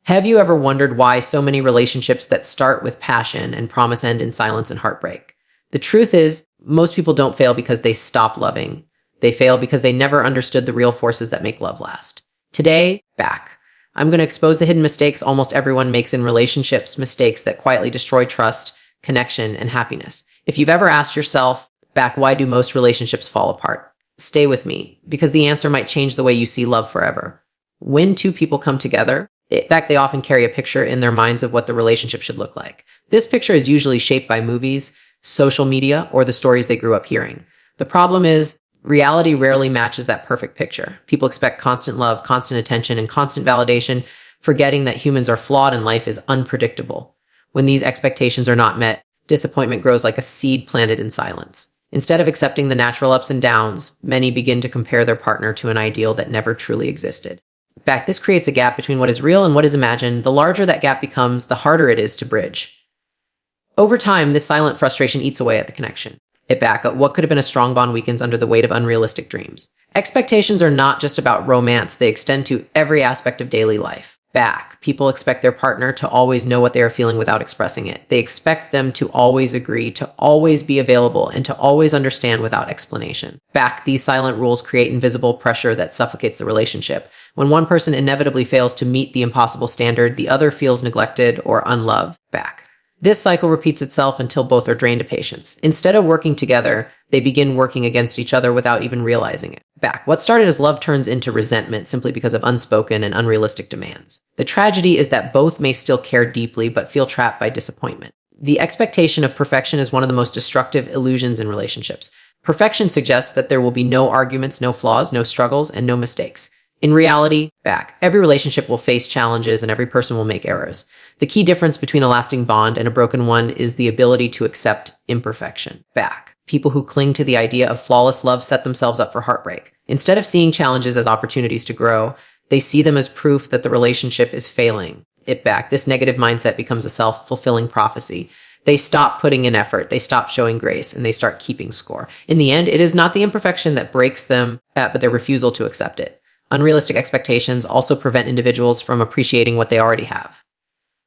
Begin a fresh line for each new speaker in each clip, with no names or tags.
Have you ever wondered why so many relationships that start with passion and promise end in silence and heartbreak? The truth is, most people don't fail because they stop loving. They fail because they never understood the real forces that make love last. Today, I'm going to expose the hidden mistakes almost everyone makes in relationships, mistakes that quietly destroy trust, connection, and happiness. If you've ever asked yourself, why do most relationships fall apart? Stay with me, because the answer might change the way you see love forever. When two people come together, in fact, they often carry a picture in their minds of what the relationship should look like. This picture is usually shaped by movies, social media, or the stories they grew up hearing. The problem is, reality rarely matches that perfect picture. People expect constant love, constant attention, and constant validation, forgetting that humans are flawed and life is unpredictable. When these expectations are not met, disappointment grows like a seed planted in silence. Instead of accepting the natural ups and downs, many begin to compare their partner to an ideal that never truly existed. This creates a gap between what is real and what is imagined. The larger that gap becomes, the harder it is to bridge. Over time, this silent frustration eats away at the connection. What could have been a strong bond weakens under the weight of unrealistic dreams. Expectations are not just about romance, they extend to every aspect of daily life. People expect their partner to always know what they are feeling without expressing it. They expect them to always agree, to always be available, and to always understand without explanation. These silent rules create invisible pressure that suffocates the relationship. When one person inevitably fails to meet the impossible standard, the other feels neglected or unloved. This cycle repeats itself until both are drained of patience. Instead of working together, they begin working against each other without even realizing it. What started as love turns into resentment simply because of unspoken and unrealistic demands. The tragedy is that both may still care deeply but feel trapped by disappointment. The expectation of perfection is one of the most destructive illusions in relationships. Perfection suggests that there will be no arguments, no flaws, no struggles, and no mistakes. In reality, every relationship will face challenges and every person will make errors. The key difference between a lasting bond and a broken one is the ability to accept imperfection. People who cling to the idea of flawless love set themselves up for heartbreak. Instead of seeing challenges as opportunities to grow, they see them as proof that the relationship is failing. This negative mindset becomes a self-fulfilling prophecy. They stop putting in effort, they stop showing grace, and they start keeping score. In the end, it is not the imperfection that breaks them, but their refusal to accept it. Unrealistic expectations also prevent individuals from appreciating what they already have.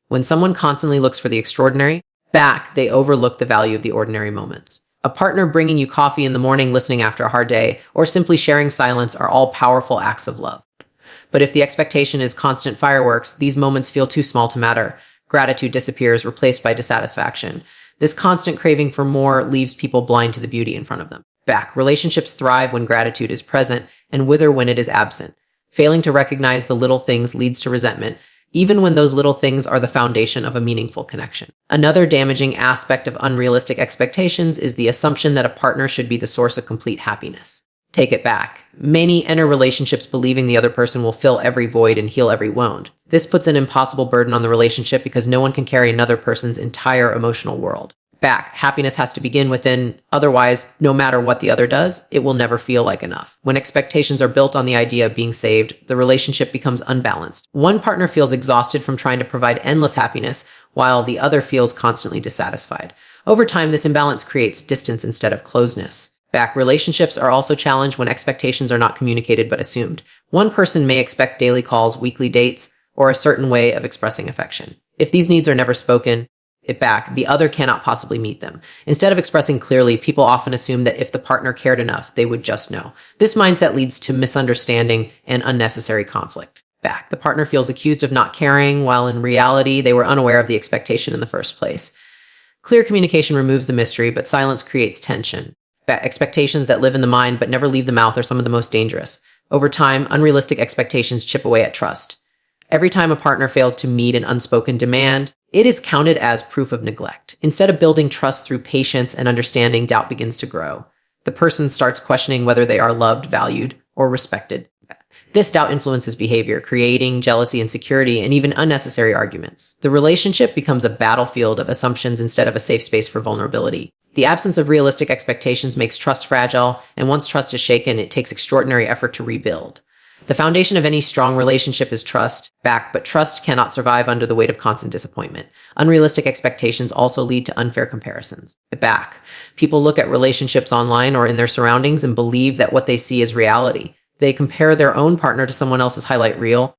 When someone constantly looks for the extraordinary, they overlook the value of the ordinary moments. A partner bringing you coffee in the morning, listening after a hard day, or simply sharing silence are all powerful acts of love. But if the expectation is constant fireworks, these moments feel too small to matter. Gratitude disappears, replaced by dissatisfaction. This constant craving for more leaves people blind to the beauty in front of them. Relationships thrive when gratitude is present and wither when it is absent. Failing to recognize the little things leads to resentment, even when those little things are the foundation of a meaningful connection. Another damaging aspect of unrealistic expectations is the assumption that a partner should be the source of complete happiness. Take it back. Many enter relationships believing the other person will fill every void and heal every wound. This puts an impossible burden on the relationship because no one can carry another person's entire emotional world. Happiness has to begin within, otherwise, no matter what the other does, it will never feel like enough. When expectations are built on the idea of being saved, the relationship becomes unbalanced. One partner feels exhausted from trying to provide endless happiness, while the other feels constantly dissatisfied. Over time, this imbalance creates distance instead of closeness. Relationships are also challenged when expectations are not communicated but assumed. One person may expect daily calls, weekly dates, or a certain way of expressing affection. If these needs are never spoken, the other cannot possibly meet them. Instead of expressing clearly, people often assume that if the partner cared enough, they would just know. This mindset leads to misunderstanding and unnecessary conflict. The partner feels accused of not caring, while in reality, they were unaware of the expectation in the first place. Clear communication removes the mystery, but silence creates tension. Expectations that live in the mind but never leave the mouth are some of the most dangerous. Over time, unrealistic expectations chip away at trust. Every time a partner fails to meet an unspoken demand, it is counted as proof of neglect. Instead of building trust through patience and understanding, doubt begins to grow. The person starts questioning whether they are loved, valued, or respected. This doubt influences behavior, creating jealousy, insecurity, and even unnecessary arguments. The relationship becomes a battlefield of assumptions instead of a safe space for vulnerability. The absence of realistic expectations makes trust fragile, and once trust is shaken, it takes extraordinary effort to rebuild. The foundation of any strong relationship is trust, but trust cannot survive under the weight of constant disappointment. Unrealistic expectations also lead to unfair comparisons. People look at relationships online or in their surroundings and believe that what they see is reality. They compare their own partner to someone else's highlight reel.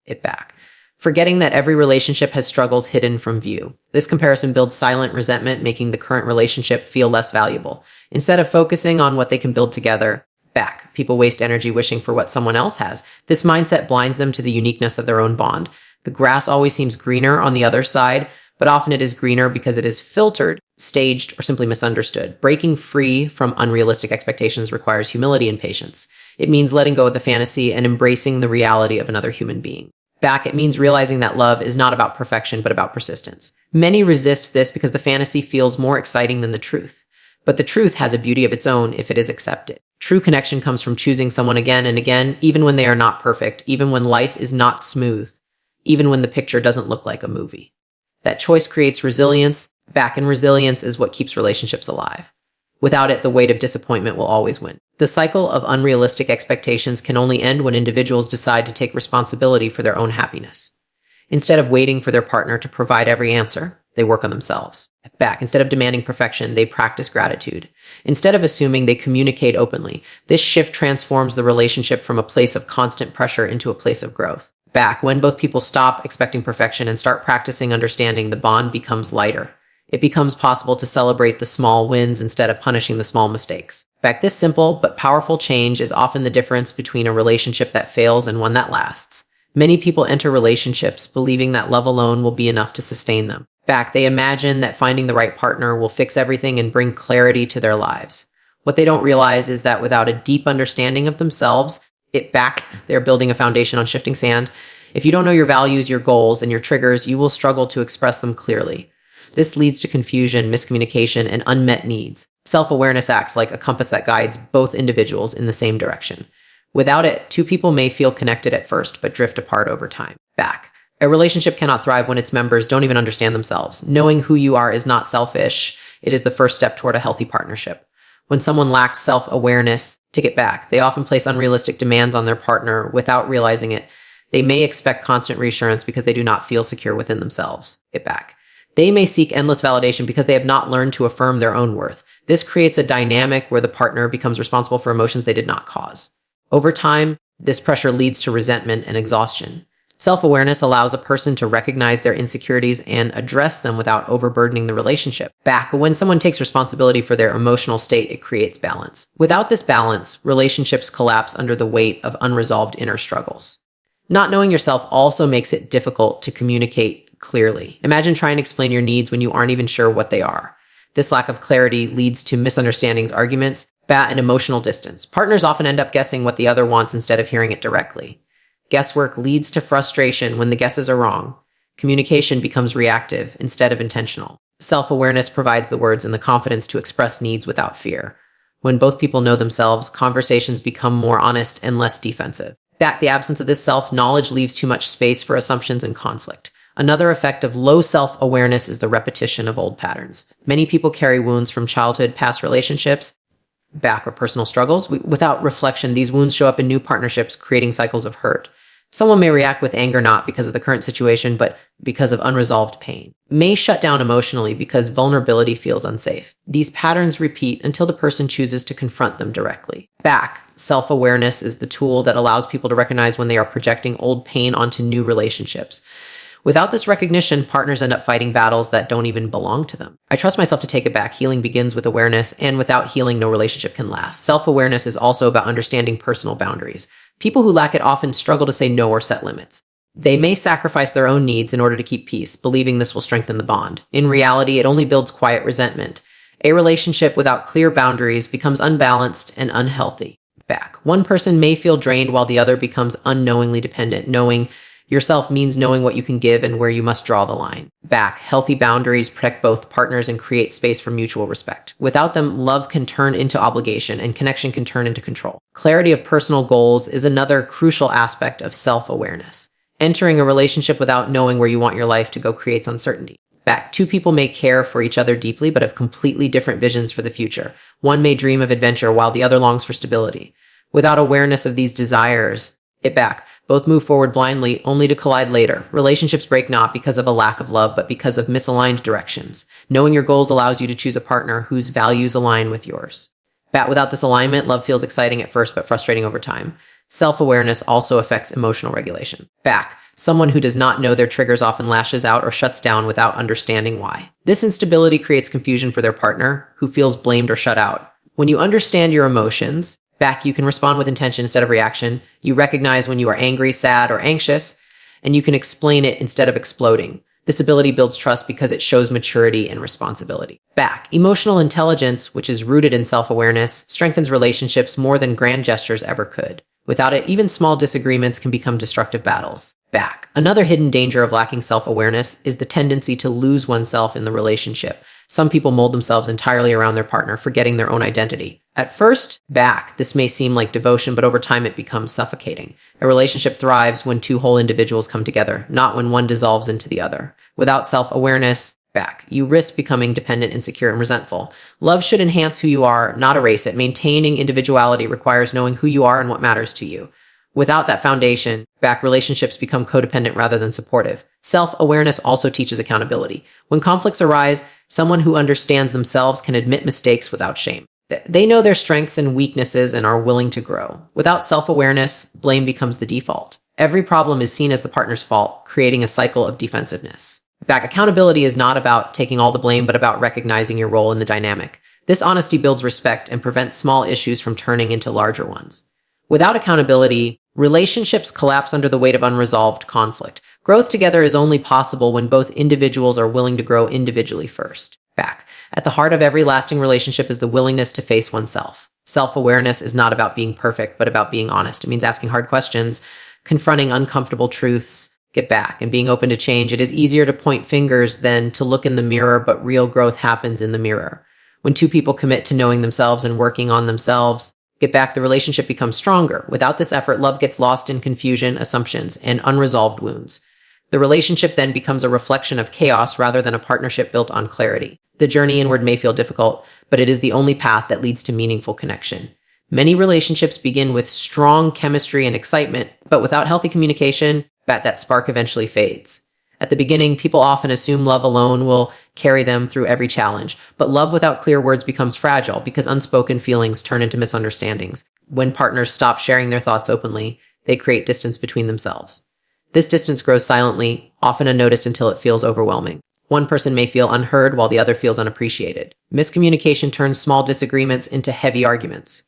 forgetting that every relationship has struggles hidden from view. This comparison builds silent resentment, making the current relationship feel less valuable. Instead of focusing on what they can build together, people waste energy wishing for what someone else has. This mindset blinds them to the uniqueness of their own bond. The grass always seems greener on the other side, but often it is greener because it is filtered, staged, or simply misunderstood. Breaking free from unrealistic expectations requires humility and patience. It means letting go of the fantasy and embracing the reality of another human being. It means realizing that love is not about perfection, but about persistence. Many resist this because the fantasy feels more exciting than the truth. But the truth has a beauty of its own if it is accepted. True connection comes from choosing someone again and again, even when they are not perfect, even when life is not smooth, even when the picture doesn't look like a movie. That choice creates resilience, and resilience is what keeps relationships alive. Without it, the weight of disappointment will always win. The cycle of unrealistic expectations can only end when individuals decide to take responsibility for their own happiness. Instead of waiting for their partner to provide every answer, they work on themselves. Instead of demanding perfection, they practice gratitude. Instead of assuming, they communicate openly. This shift transforms the relationship from a place of constant pressure into a place of growth. When both people stop expecting perfection and start practicing understanding, the bond becomes lighter. It becomes possible to celebrate the small wins instead of punishing the small mistakes. This simple but powerful change is often the difference between a relationship that fails and one that lasts. Many people enter relationships believing that love alone will be enough to sustain them. They imagine that finding the right partner will fix everything and bring clarity to their lives. What they don't realize is that without a deep understanding of themselves, they're building a foundation on shifting sand. If you don't know your values, your goals, and your triggers, you will struggle to express them clearly. This leads to confusion, miscommunication, and unmet needs. Self-awareness acts like a compass that guides both individuals in the same direction. Without it, two people may feel connected at first, but drift apart over time. A relationship cannot thrive when its members don't even understand themselves. Knowing who you are is not selfish. It is the first step toward a healthy partnership. When someone lacks self-awareness, they often place unrealistic demands on their partner without realizing it. They may expect constant reassurance because they do not feel secure within themselves. They may seek endless validation because they have not learned to affirm their own worth. This creates a dynamic where the partner becomes responsible for emotions they did not cause. Over time, this pressure leads to resentment and exhaustion. Self-awareness allows a person to recognize their insecurities and address them without overburdening the relationship. When someone takes responsibility for their emotional state, it creates balance. Without this balance, relationships collapse under the weight of unresolved inner struggles. Not knowing yourself also makes it difficult to communicate clearly. Imagine trying to explain your needs when you aren't even sure what they are. This lack of clarity leads to misunderstandings, arguments, and emotional distance. Partners often end up guessing what the other wants instead of hearing it directly. Guesswork leads to frustration when the guesses are wrong. Communication becomes reactive instead of intentional. Self-awareness provides the words and the confidence to express needs without fear. When both people know themselves, conversations become more honest and less defensive. The absence of this self-knowledge leaves too much space for assumptions and conflict. Another effect of low self-awareness is the repetition of old patterns. Many people carry wounds from childhood, past relationships, or personal struggles. Without reflection, these wounds show up in new partnerships, creating cycles of hurt. Someone may react with anger not because of the current situation, but because of unresolved pain. May shut down emotionally because vulnerability feels unsafe. These patterns repeat until the person chooses to confront them directly. Self-awareness is the tool that allows people to recognize when they are projecting old pain onto new relationships. Without this recognition, partners end up fighting battles that don't even belong to them. I trust myself to take it back. Healing begins with awareness, and without healing, no relationship can last. Self-awareness is also about understanding personal boundaries. People who lack it often struggle to say no or set limits. They may sacrifice their own needs in order to keep peace, believing this will strengthen the bond. In reality, it only builds quiet resentment. A relationship without clear boundaries becomes unbalanced and unhealthy. One person may feel drained while the other becomes unknowingly dependent. Knowing yourself means knowing what you can give and where you must draw the line. Healthy boundaries protect both partners and create space for mutual respect. Without them, love can turn into obligation and connection can turn into control. Clarity of personal goals is another crucial aspect of self-awareness. Entering a relationship without knowing where you want your life to go creates uncertainty. Two people may care for each other deeply but have completely different visions for the future. One may dream of adventure while the other longs for stability. Without awareness of these desires, both move forward blindly, only to collide later. Relationships break not because of a lack of love, but because of misaligned directions. Knowing your goals allows you to choose a partner whose values align with yours. Without this alignment, love feels exciting at first, but frustrating over time. Self-awareness also affects emotional regulation. Back. Someone who does not know their triggers often lashes out or shuts down without understanding why. This instability creates confusion for their partner, who feels blamed or shut out. When you understand your emotions, back, you can respond with intention instead of reaction. You recognize when you are angry, sad, or anxious, and you can explain it instead of exploding. This ability builds trust because it shows maturity and responsibility. Back. Emotional intelligence, which is rooted in self-awareness, strengthens relationships more than grand gestures ever could. Without it, even small disagreements can become destructive battles. Back. Another hidden danger of lacking self-awareness is the tendency to lose oneself in the relationship. Some people mold themselves entirely around their partner, forgetting their own identity. At first, back, this may seem like devotion, but over time it becomes suffocating. A relationship thrives when two whole individuals come together, not when one dissolves into the other. Without self-awareness, back, you risk becoming dependent, insecure, and resentful. Love should enhance who you are, not erase it. Maintaining individuality requires knowing who you are and what matters to you. Without that foundation, back, relationships become codependent rather than supportive. Self-awareness also teaches accountability. When conflicts arise, someone who understands themselves can admit mistakes without shame. They know their strengths and weaknesses and are willing to grow. Without self-awareness, blame becomes the default. Every problem is seen as the partner's fault, creating a cycle of defensiveness. Back, accountability is not about taking all the blame, but about recognizing your role in the dynamic. This honesty builds respect and prevents small issues from turning into larger ones. Without accountability, relationships collapse under the weight of unresolved conflict. Growth together is only possible when both individuals are willing to grow individually first. Back. At the heart of every lasting relationship is the willingness to face oneself. Self-awareness is not about being perfect, but about being honest. It means asking hard questions, confronting uncomfortable truths, get back, and being open to change. It is easier to point fingers than to look in the mirror, but real growth happens in the mirror. When two people commit to knowing themselves and working on themselves, get back, the relationship becomes stronger. Without this effort, love gets lost in confusion, assumptions, and unresolved wounds. The relationship then becomes a reflection of chaos rather than a partnership built on clarity. The journey inward may feel difficult, but it is the only path that leads to meaningful connection. Many relationships begin with strong chemistry and excitement, but without healthy communication, that spark eventually fades. At the beginning, people often assume love alone will carry them through every challenge, but love without clear words becomes fragile because unspoken feelings turn into misunderstandings. When partners stop sharing their thoughts openly, they create distance between themselves. This distance grows silently, often unnoticed until it feels overwhelming. One person may feel unheard while the other feels unappreciated. Miscommunication turns small disagreements into heavy arguments.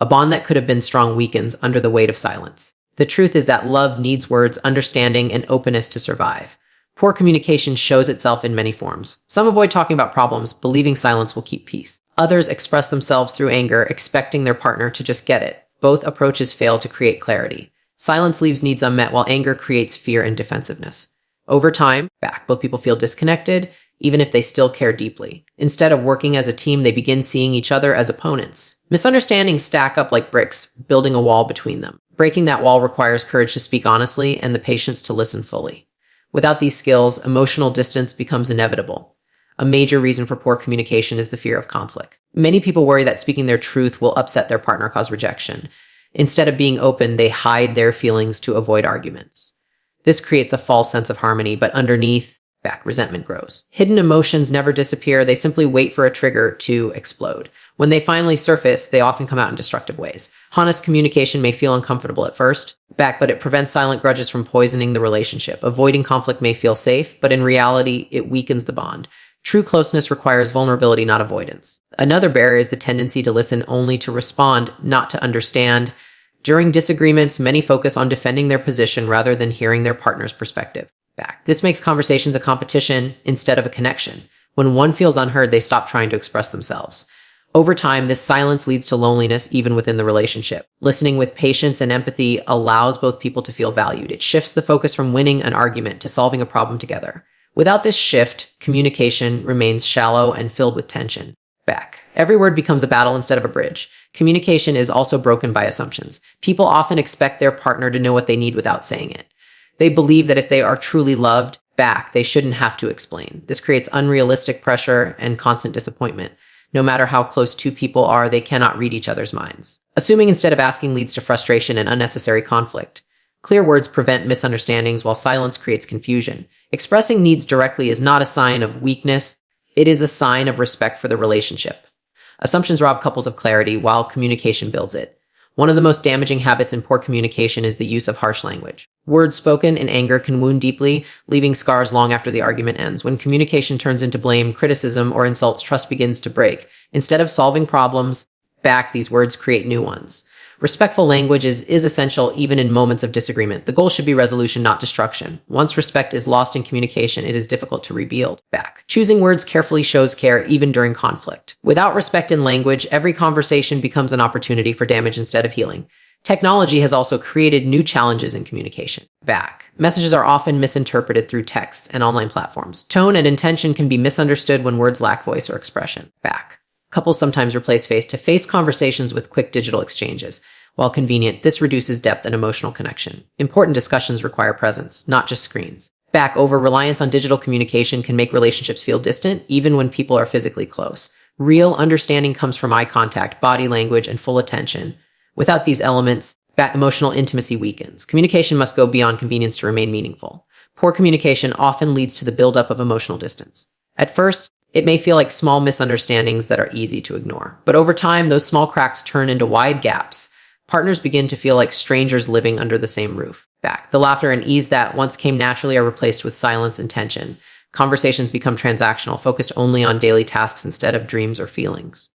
A bond that could have been strong weakens under the weight of silence. The truth is that love needs words, understanding, and openness to survive. Poor communication shows itself in many forms. Some avoid talking about problems, believing silence will keep peace. Others express themselves through anger, expecting their partner to just get it. Both approaches fail to create clarity. Silence leaves needs unmet, while anger creates fear and defensiveness. Over time, both people feel disconnected, even if they still care deeply. Instead of working as a team, they begin seeing each other as opponents. Misunderstandings stack up like bricks, building a wall between them. Breaking that wall requires courage to speak honestly and the patience to listen fully. Without these skills, emotional distance becomes inevitable. A major reason for poor communication is the fear of conflict. Many people worry that speaking their truth will upset their partner, cause rejection. Instead of being open, they hide their feelings to avoid arguments. This creates a false sense of harmony, but underneath, resentment grows. Hidden emotions never disappear. They simply wait for a trigger to explode. When they finally surface, they often come out in destructive ways. Honest communication may feel uncomfortable at first, but it prevents silent grudges from poisoning the relationship. Avoiding conflict may feel safe, but in reality, it weakens the bond. True closeness requires vulnerability, not avoidance. Another barrier is the tendency to listen only to respond, not to understand. During disagreements, many focus on defending their position rather than hearing their partner's perspective. This makes conversations a competition instead of a connection. When one feels unheard, they stop trying to express themselves. Over time, this silence leads to loneliness even within the relationship. Listening with patience and empathy allows both people to feel valued. It shifts the focus from winning an argument to solving a problem together. Without this shift, communication remains shallow and filled with tension. Every word becomes a battle instead of a bridge. Communication is also broken by assumptions. People often expect their partner to know what they need without saying it. They believe that if they are truly loved, they shouldn't have to explain. This creates unrealistic pressure and constant disappointment. No matter how close two people are, they cannot read each other's minds. Assuming instead of asking leads to frustration and unnecessary conflict. Clear words prevent misunderstandings while silence creates confusion. Expressing needs directly is not a sign of weakness. It is a sign of respect for the relationship. Assumptions rob couples of clarity while communication builds it. One of the most damaging habits in poor communication is the use of harsh language. Words spoken in anger can wound deeply, leaving scars long after the argument ends. When communication turns into blame, criticism, or insults, trust begins to break. Instead of solving problems, these words create new ones. Respectful language is essential even in moments of disagreement. The goal should be resolution, not destruction. Once respect is lost in communication, it is difficult to rebuild back. Choosing words carefully shows care even during conflict. Without respect in language, every conversation becomes an opportunity for damage instead of healing. Technology has also created new challenges in communication. Messages are often misinterpreted through texts and online platforms. Tone and intention can be misunderstood when words lack voice or expression. Couples sometimes replace face-to-face conversations with quick digital exchanges. While convenient, this reduces depth and emotional connection. Important discussions require presence, not just screens. Over-reliance on digital communication can make relationships feel distant, even when people are physically close. Real understanding comes from eye contact, body language, and full attention. Without these elements, emotional intimacy weakens. Communication must go beyond convenience to remain meaningful. Poor communication often leads to the buildup of emotional distance. At first, it may feel like small misunderstandings that are easy to ignore. But over time, those small cracks turn into wide gaps. Partners begin to feel like strangers living under the same roof. The laughter and ease that once came naturally are replaced with silence and tension. Conversations become transactional, focused only on daily tasks instead of dreams or feelings.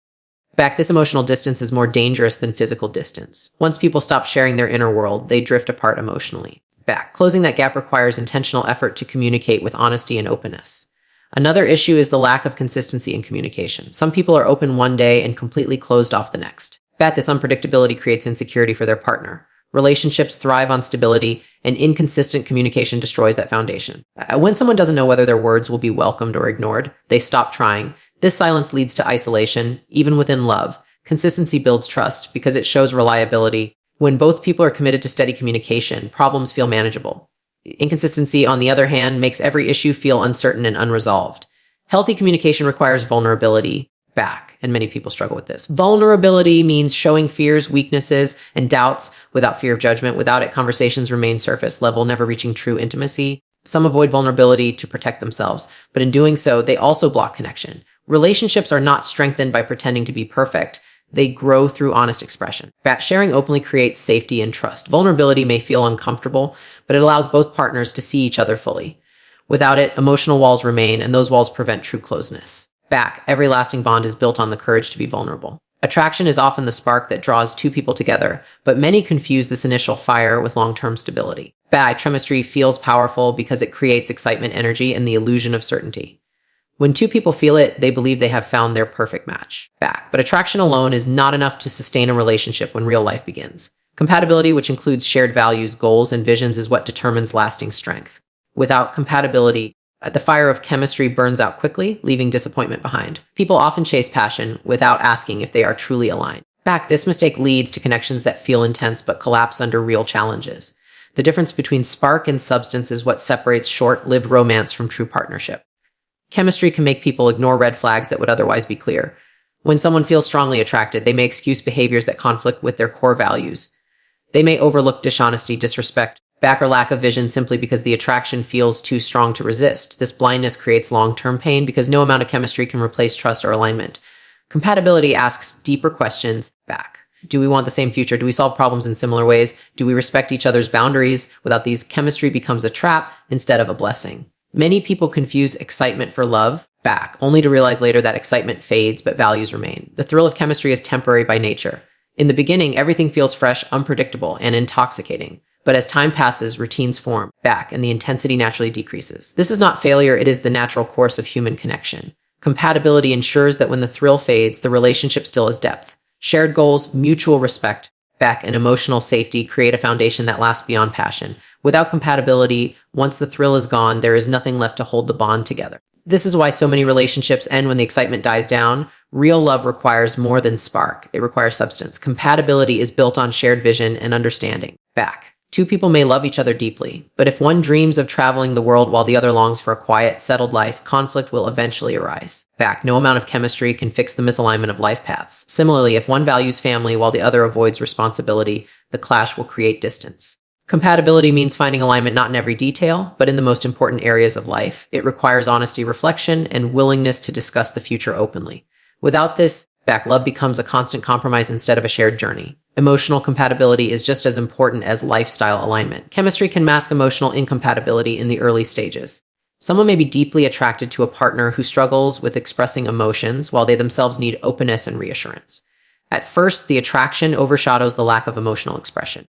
This emotional distance is more dangerous than physical distance. Once people stop sharing their inner world, they drift apart emotionally. Closing that gap requires intentional effort to communicate with honesty and openness. Another issue is the lack of consistency in communication. Some people are open one day and completely closed off the next. This unpredictability creates insecurity for their partner. Relationships thrive on stability, and inconsistent communication destroys that foundation. When someone doesn't know whether their words will be welcomed or ignored, they stop trying. This silence leads to isolation, even within love. Consistency builds trust because it shows reliability. When both people are committed to steady communication, problems feel manageable. Inconsistency, on the other hand, makes every issue feel uncertain and unresolved. Healthy communication requires vulnerability, and many people struggle with this. Vulnerability means showing fears, weaknesses, and doubts without fear of judgment. Without it, conversations remain surface level, never reaching true intimacy. Some avoid vulnerability to protect themselves, but in doing so, they also block connection. Relationships are not strengthened by pretending to be perfect. They grow through honest expression. Sharing openly creates safety and trust. Vulnerability may feel uncomfortable, but it allows both partners to see each other fully. Without it, emotional walls remain, and those walls prevent true closeness. Every lasting bond is built on the courage to be vulnerable. Attraction is often the spark that draws two people together, but many confuse this initial fire with long-term stability. Chemistry feels powerful because it creates excitement, energy, and the illusion of certainty. When two people feel it, they believe they have found their perfect match. But attraction alone is not enough to sustain a relationship when real life begins. Compatibility, which includes shared values, goals, and visions, is what determines lasting strength. Without compatibility, the fire of chemistry burns out quickly, leaving disappointment behind. People often chase passion without asking if they are truly aligned. This mistake leads to connections that feel intense but collapse under real challenges. The difference between spark and substance is what separates short-lived romance from true partnership. Chemistry can make people ignore red flags that would otherwise be clear. When someone feels strongly attracted, they may excuse behaviors that conflict with their core values. They may overlook dishonesty, disrespect, or lack of vision simply because the attraction feels too strong to resist. This blindness creates long-term pain because no amount of chemistry can replace trust or alignment. Compatibility asks deeper questions. Do we want the same future? Do we solve problems in similar ways? Do we respect each other's boundaries? Without these, chemistry becomes a trap instead of a blessing. Many people confuse excitement for love, only to realize later that excitement fades but values remain. The thrill of chemistry is temporary by nature. In the beginning, everything feels fresh, unpredictable, and intoxicating. But as time passes, routines form, and the intensity naturally decreases. This is not failure, it is the natural course of human connection. Compatibility ensures that when the thrill fades, the relationship still has depth. Shared goals, mutual respect, and emotional safety create a foundation that lasts beyond passion. Without compatibility, once the thrill is gone, there is nothing left to hold the bond together. This is why so many relationships end when the excitement dies down. Real love requires more than spark. It requires substance. Compatibility is built on shared vision and understanding. Two people may love each other deeply, but if one dreams of traveling the world while the other longs for a quiet, settled life, conflict will eventually arise. No amount of chemistry can fix the misalignment of life paths. Similarly, if one values family while the other avoids responsibility, the clash will create distance. Compatibility means finding alignment not in every detail, but in the most important areas of life. It requires honesty, reflection, and willingness to discuss the future openly. Without this, love becomes a constant compromise instead of a shared journey. Emotional compatibility is just as important as lifestyle alignment. Chemistry can mask emotional incompatibility in the early stages. Someone may be deeply attracted to a partner who struggles with expressing emotions while they themselves need openness and reassurance. At first, the attraction overshadows the lack of emotional expression.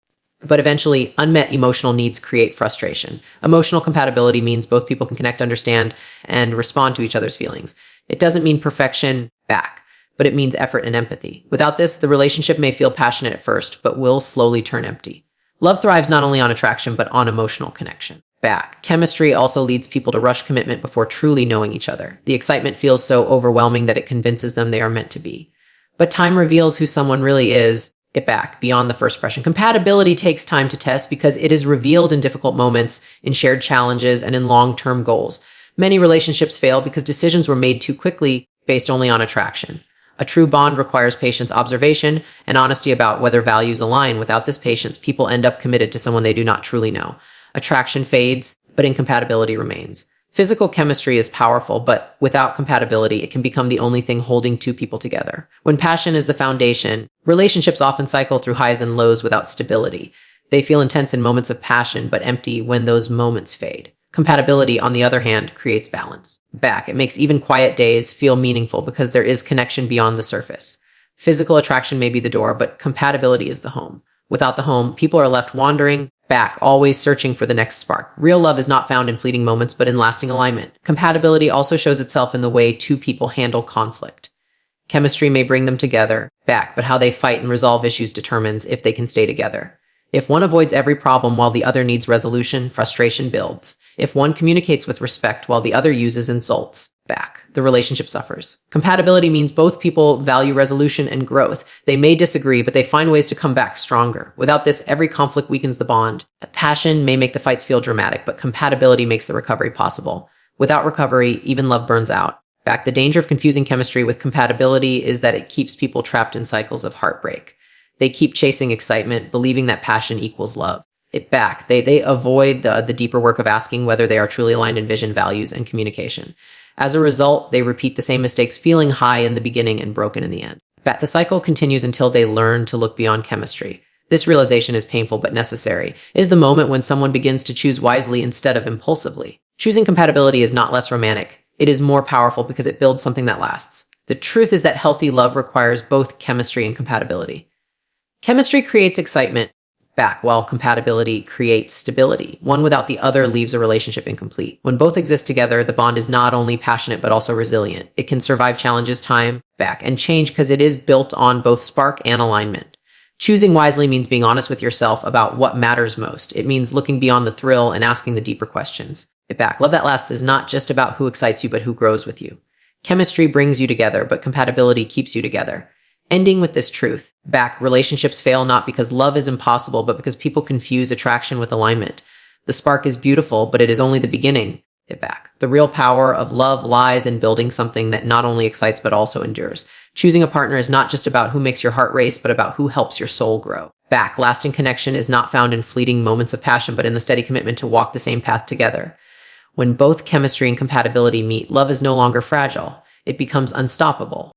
But eventually, unmet emotional needs create frustration. Emotional compatibility means both people can connect, understand, and respond to each other's feelings. It doesn't mean perfection back, but it means effort and empathy. Without this, the relationship may feel passionate at first, but will slowly turn empty. Love thrives not only on attraction, but on emotional connection. Back. Chemistry also leads people to rush commitment before truly knowing each other. The excitement feels so overwhelming that it convinces them they are meant to be. But time reveals who someone really is. Get back beyond the first impression. Compatibility takes time to test because it is revealed in difficult moments, in shared challenges, and in long-term goals. Many relationships fail because decisions were made too quickly based only on attraction. A true bond requires patience, observation, and honesty about whether values align. Without this patience, people end up committed to someone they do not truly know. Attraction fades, but incompatibility remains. Physical chemistry is powerful, but without compatibility, it can become the only thing holding two people together. When passion is the foundation, relationships often cycle through highs and lows without stability. They feel intense in moments of passion, but empty when those moments fade. Compatibility, on the other hand, creates balance. Back. It makes even quiet days feel meaningful because there is connection beyond the surface. Physical attraction may be the door, but compatibility is the home. Without the home, people are left wandering back, always searching for the next spark. Real love is not found in fleeting moments, but in lasting alignment. Compatibility also shows itself in the way two people handle conflict. Chemistry may bring them together, back, but how they fight and resolve issues determines if they can stay together. If one avoids every problem while the other needs resolution, frustration builds. If one communicates with respect while the other uses insults, back, the relationship suffers. Compatibility means both people value resolution and growth. They may disagree, but they find ways to come back stronger. Without this, every conflict weakens the bond. Passion may make the fights feel dramatic, but compatibility makes the recovery possible. Without recovery, even love burns out. Back, the danger of confusing chemistry with compatibility is that it keeps people trapped in cycles of heartbreak. They keep chasing excitement, believing that passion equals love. They avoid the deeper work of asking whether they are truly aligned in vision, values, and communication. As a result, they repeat the same mistakes, feeling high in the beginning and broken in the end. The cycle continues until they learn to look beyond chemistry. This realization is painful but necessary. It is the moment when someone begins to choose wisely instead of impulsively. Choosing compatibility is not less romantic. It is more powerful because it builds something that lasts. The truth is that healthy love requires both chemistry and compatibility. Chemistry creates excitement, while compatibility creates stability. One without the other leaves a relationship incomplete. When both exist together, the bond is not only passionate but also resilient. It can survive challenges, time, and change because it is built on both spark and alignment. Choosing wisely means being honest with yourself about what matters most. It means looking beyond the thrill and asking the deeper questions. Love that lasts is not just about who excites you but who grows with you. Chemistry brings you together, but compatibility keeps you together. Ending with this truth, relationships fail not because love is impossible, but because people confuse attraction with alignment. The spark is beautiful, but it is only the beginning. The real power of love lies in building something that not only excites, but also endures. Choosing a partner is not just about who makes your heart race, but about who helps your soul grow. Lasting connection is not found in fleeting moments of passion, but in the steady commitment to walk the same path together. When both chemistry and compatibility meet, love is no longer fragile. It becomes unstoppable.